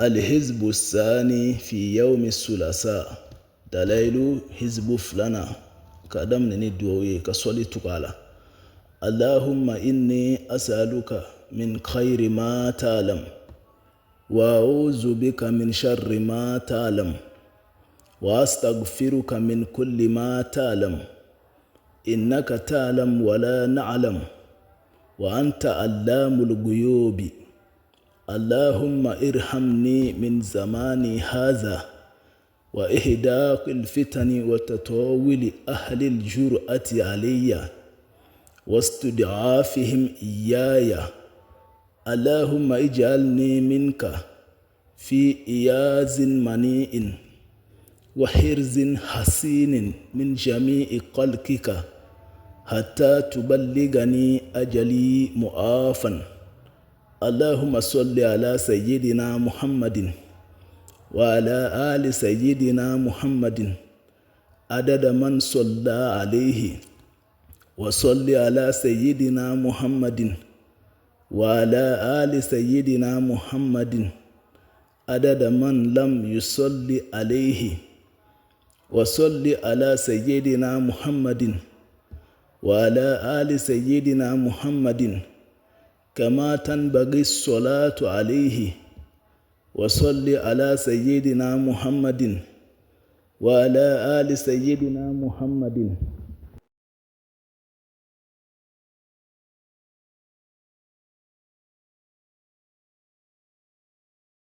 الحزب الثاني في يوم الثلاثاء دليل حزب فلنا كدم ندوي كسولي تقالا اللهم إني أسألك من خير ما تعلم وأعوذ بك من شر ما تعلم وأستغفرك من كل ما تعلم إنك تعلم ولا نعلم وأنت علام الغيوب اللهم ارحمني من زماني هذا وإهداء الفتن وتطاول أهل الجرأة علي واستضعافهم إياي اللهم اجعلني منك في إياز منيء وحرز حسين من جميع خلقك حتى تبلغني أجلي مؤافا اللهم صل على سيدنا محمد وعلى آل سيدنا محمد عدد من صلى عليه وصل على سيدنا محمد وعلى آل سيدنا محمد عدد من لم يصل عليه وصل على سيدنا محمد وعلى آل سيدنا محمد كما تنبغي الصلاة عليه وصل على سيدنا محمد وعلى آل سيدنا محمد